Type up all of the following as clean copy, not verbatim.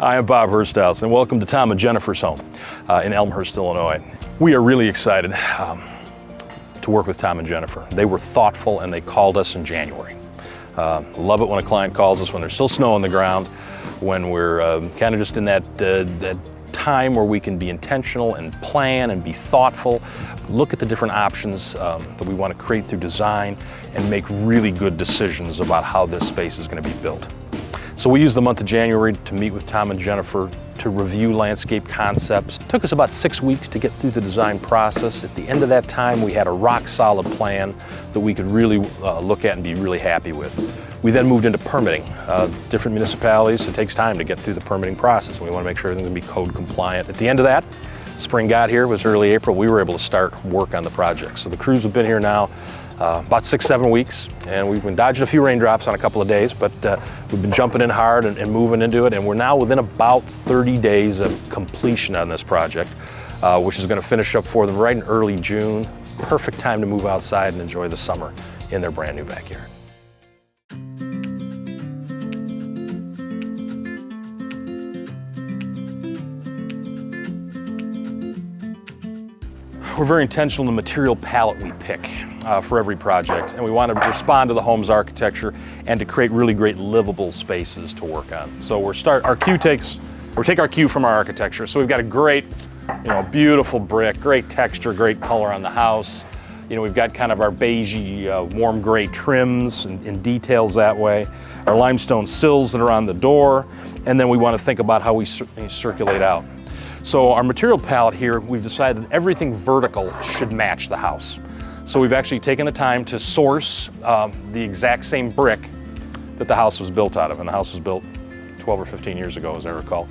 Hi, I'm Bob Hursthouse, and welcome to Tom and Jennifer's home in Elmhurst, Illinois. We are really excited to work with Tom and Jennifer. They were thoughtful and they called us in January. Love it when a client calls us when there's still snow on the ground, when we're kind of just in that time where we can be intentional and plan and be thoughtful, look at the different options that we want to create through design, and make really good decisions about how this space is going to be built. So we used the month of January to meet with Tom and Jennifer to review landscape concepts. It took us about 6 weeks to get through the design process. At the end of that time, we had a rock-solid plan that we could really look at and be really happy with. We then moved into permitting. Different municipalities, it takes time to get through the permitting process. We want to make sure everything's going to be code compliant. At the end of that, spring got here, it was early April, we were able to start work on the project. So the crews have been here now about 6-7 weeks, and we've been dodging a few raindrops on a couple of days, but we've been jumping in hard and moving into it, and we're now within about 30 days of completion on this project, which is going to finish up for them right in early June. Perfect time to move outside and enjoy the summer in their brand new backyard. We're very intentional in the material palette we pick for every project, and we want to respond to the home's architecture and to create really great livable spaces to work on. So we take our cue from our architecture. So we've got a great, beautiful brick, great texture, great color on the house. We've got kind of our beigey, warm gray trims and details that way. Our limestone sills that are on the door, and then we want to think about how we circulate out. So our material palette here, we've decided that everything vertical should match the house. So we've actually taken the time to source the exact same brick that the house was built out of, and the house was built 12 or 15 years ago, as I recall.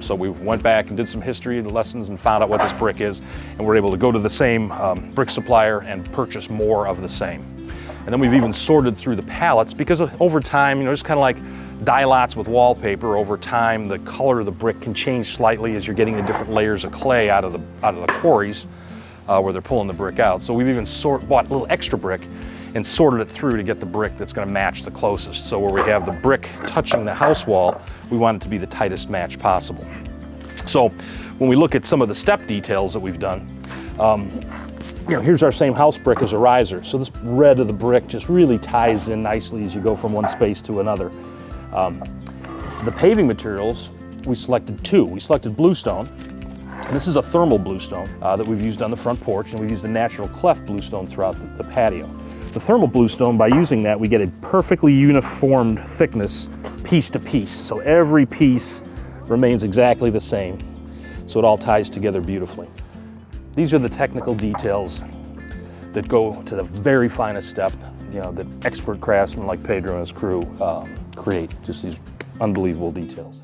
So we went back and did some history lessons and found out what this brick is, and we're able to go to the same brick supplier and purchase more of the same. And then we've even sorted through the palettes because over time, just kind of like dye lots with wallpaper, over time the color of the brick can change slightly as you're getting the different layers of clay out of the quarries where they're pulling the brick out. So we've even bought a little extra brick and sorted it through to get the brick that's going to match the closest. So where we have the brick touching the house wall, we want it to be the tightest match possible. So when we look at some of the step details that we've done, here's our same house brick as a riser. So this red of the brick just really ties in nicely as you go from one space to another. The paving materials, we selected two. We selected bluestone, and this is a thermal bluestone that we've used on the front porch, and we've used a natural cleft bluestone throughout the patio. The thermal bluestone, by using that, we get a perfectly uniformed thickness piece to piece. So every piece remains exactly the same. So it all ties together beautifully. These are the technical details that go to the very finest step, that expert craftsmen like Pedro and his crew create, just these unbelievable details.